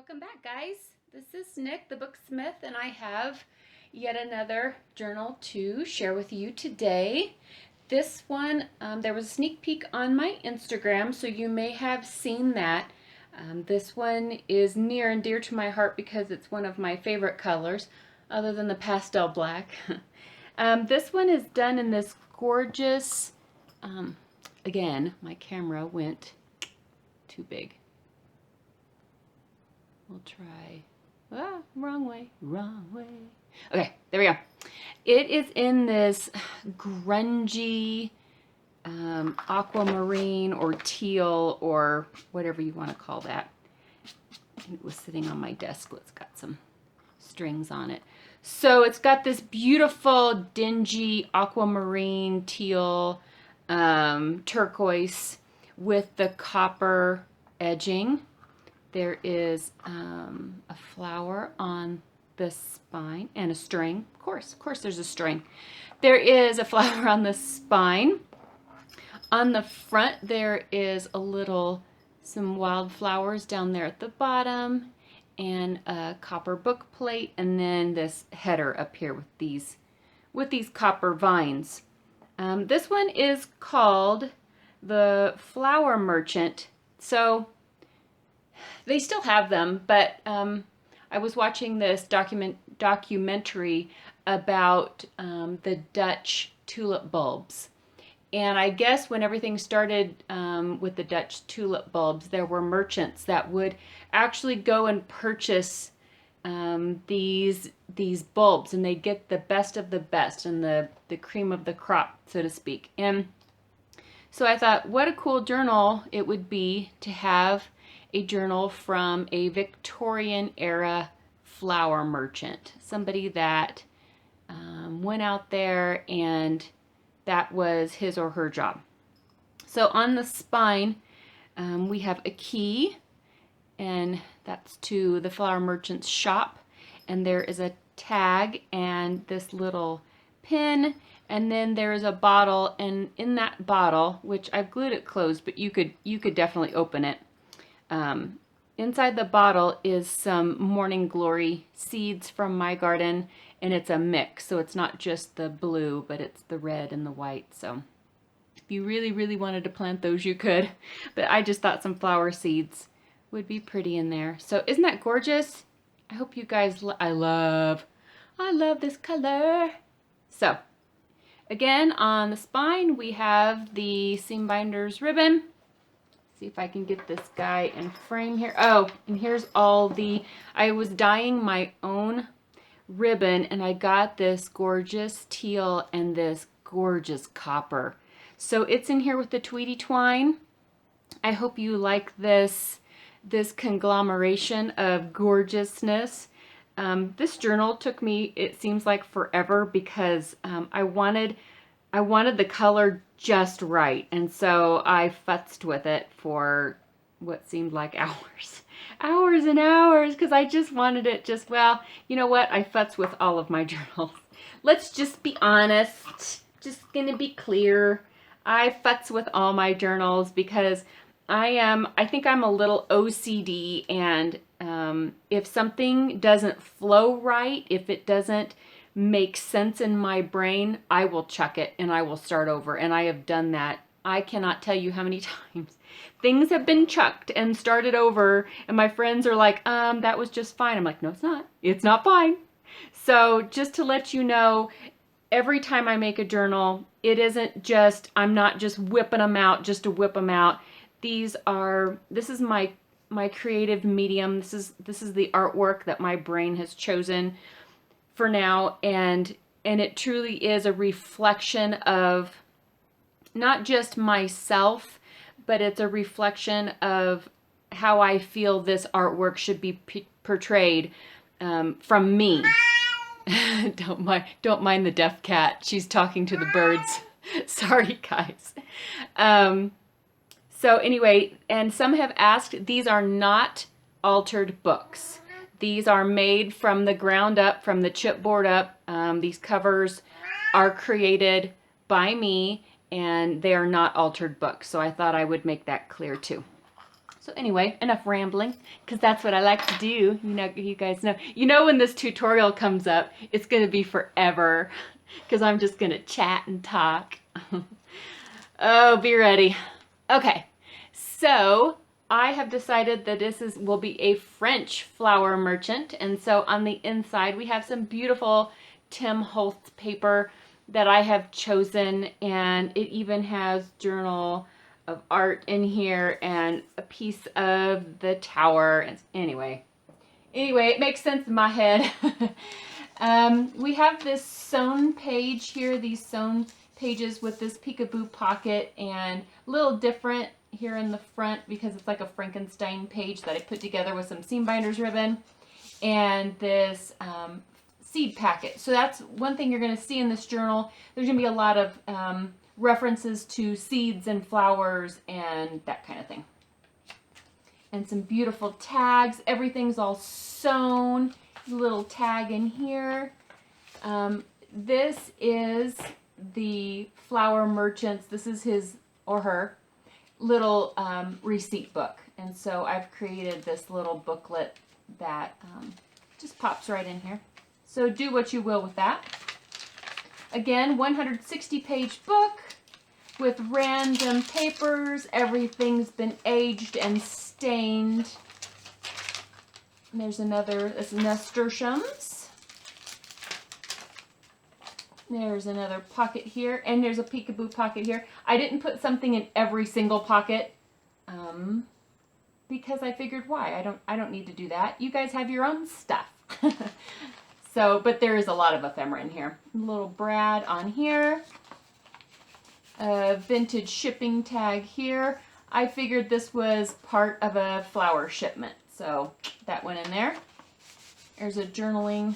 Welcome back, guys. This is Nick, the Booksmith, and I have yet another journal to share with you today. This one, there was a sneak peek on my Instagram, so you may have seen that. This one is near and dear to my heart because it's one of my favorite colors, other than the pastel black. This one is done in this gorgeous, again, my camera went too big. We'll try, wrong way. Okay, there we go. It is in this grungy aquamarine or teal or whatever you want to call that. It was sitting on my desk. It's got some strings on it. So it's got this beautiful dingy aquamarine teal turquoise with the copper edging. There is a flower on the spine and a string. Of course there's a string. There is a flower on the spine. On the front there is some wildflowers down there at the bottom and a copper book plate, and then this header up here with these copper vines. This one is called the Flower Merchant. So they still have them, but I was watching this documentary about the Dutch tulip bulbs. And I guess when everything started with the Dutch tulip bulbs, there were merchants that would actually go and purchase these bulbs, and they'd get the best of the best and the cream of the crop, so to speak. And so I thought, what a cool journal it would be to have a journal from a Victorian era flower merchant, somebody that went out there and that was his or her job. So on the spine we have a key, and that's to the flower merchant's shop, and there is a tag and this little pin, and then there is a bottle, and in that bottle, which I've glued it closed, but you could definitely open it. Inside the bottle is some morning glory seeds from my garden, and it's a mix, so it's not just the blue, but it's the red and the white. So if you really wanted to plant those, you could, but I just thought some flower seeds would be pretty in there. So isn't that gorgeous? I hope you guys I love this color. So again, on the spine we have the seam binders ribbon. See if I can get this guy in frame here. Oh, and here's I was dyeing my own ribbon, and I got this gorgeous teal and this gorgeous copper. So it's in here with the Tweety Twine. I hope you like this conglomeration of gorgeousness. This journal took me, it seems like, forever because I wanted the color just right, and so I futzed with it for what seemed like hours and hours, because I just wanted it well, you know what, I futz with all of my journals. Let's just be honest, just gonna be clear. I futz with all my journals because I think I'm a little OCD, and if something doesn't flow right, if it doesn't make sense in my brain, I will chuck it and I will start over. And I have done that. I cannot tell you how many times things have been chucked and started over, and my friends are like, that was just fine. I'm like, no, it's not. It's not fine. So just to let you know, every time I make a journal, it isn't just, I'm not just whipping them out just to whip them out. This is my creative medium. This is the artwork that my brain has chosen for now, and it truly is a reflection of not just myself, but it's a reflection of how I feel this artwork should be portrayed from me. Don't mind the deaf cat. She's talking to the birds. Sorry, guys. So anyway, and some have asked, these are not altered books. These are made from the ground up, from the chipboard up. These covers are created by me, and they are not altered books. So I thought I would make that clear too. So anyway, enough rambling, because that's what I like to do. You know, you guys know. You know when this tutorial comes up, it's going to be forever, because I'm just going to chat and talk. Oh, be ready. Okay, so I have decided that will be a French flower merchant, and so on the inside we have some beautiful Tim Holtz paper that I have chosen, and it even has journal of art in here and a piece of the tower. And anyway, it makes sense in my head. We have this sewn page here, these sewn pages with this peekaboo pocket, and a little different here in the front because it's like a Frankenstein page that I put together with some seam binders ribbon, and this seed packet. So that's one thing you're going to see in this journal. There's going to be a lot of references to seeds and flowers and that kind of thing. And some beautiful tags. Everything's all sewn. Little tag in here. This is the flower merchant's. This is his or her little receipt book. And so I've created this little booklet that just pops right in here. So do what you will with that. Again, 160-page book with random papers. Everything's been aged and stained. And there's another, this nasturtiums. There's another pocket here, and there's a peekaboo pocket here. I didn't put something in every single pocket because I figured why? I don't need to do that. You guys have your own stuff. So, but there is a lot of ephemera in here. A little Brad on here. A vintage shipping tag here. I figured this was part of a flower shipment, so that went in there. There's a journaling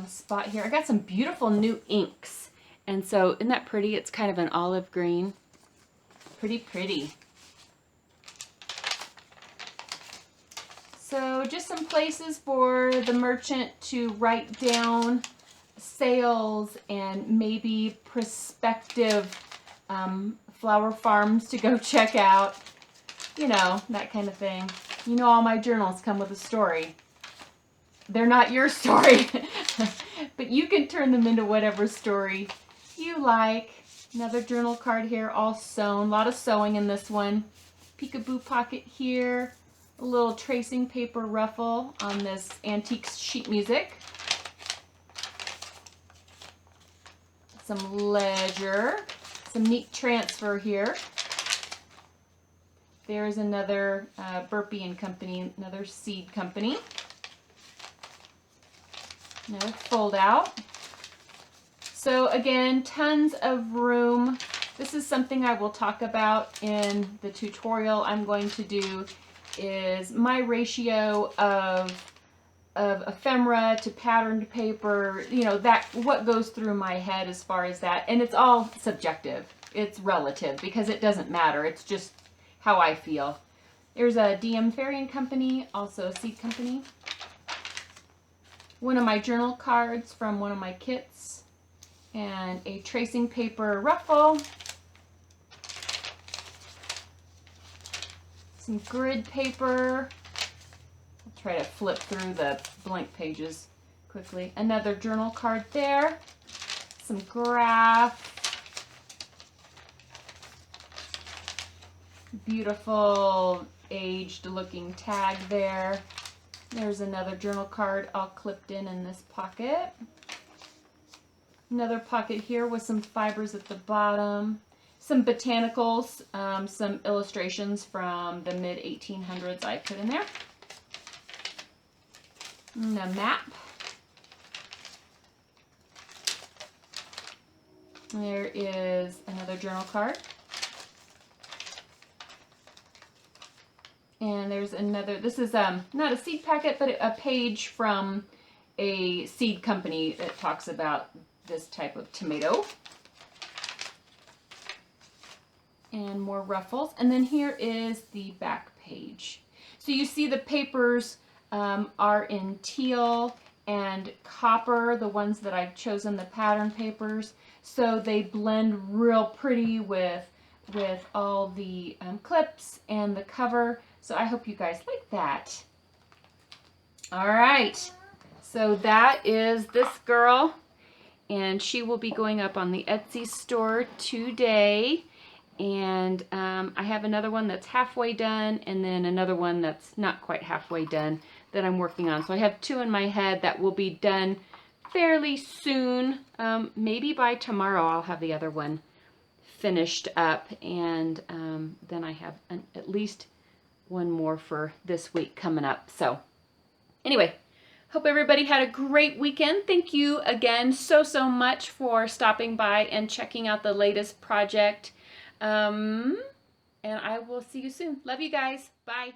spot here. I got some beautiful new inks, and so isn't that pretty? It's kind of an olive green. Pretty pretty. So just some places for the merchant to write down sales and maybe prospective flower farms to go check out. You know, that kind of thing. You know, all my journals come with a story. They're not your story, but you can turn them into whatever story you like. Another journal card here, all sewn. A lot of sewing in this one. Peekaboo pocket here. A little tracing paper ruffle on this antique sheet music. Some ledger. Some neat transfer here. There's another Burpee and Company, another seed company. Another fold out. So again, tons of room. This is something I will talk about in the tutorial I'm going to do, is my ratio of ephemera to patterned paper, you know, that what goes through my head as far as that. And it's all subjective. It's relative because it doesn't matter. It's just how I feel. There's a DM Ferry and Company, also a seed company. One of my journal cards from one of my kits, and a tracing paper ruffle. Some grid paper. I'll try to flip through the blank pages quickly. Another journal card there. Some graph. Beautiful aged looking tag there. There's another journal card all clipped in this pocket. Another pocket here with some fibers at the bottom. Some botanicals, some illustrations from the mid-1800s I put in there. And a map. There is another journal card. And there's another, this is not a seed packet, but a page from a seed company that talks about this type of tomato. And more ruffles. And then here is the back page. So you see the papers are in teal and copper, the ones that I've chosen, the pattern papers. So they blend real pretty with with all the clips and the cover. So I hope you guys like that. All right, so that is this girl, and she will be going up on the Etsy store today. And I have another one that's halfway done, and then another one that's not quite halfway done that I'm working on. So I have two in my head that will be done fairly soon. Maybe by tomorrow I'll have the other one finished up, and then I have at least one more for this week coming up. So anyway, hope everybody had a great weekend. Thank you again so much for stopping by and checking out the latest project. And I will see you soon. Love you guys. Bye.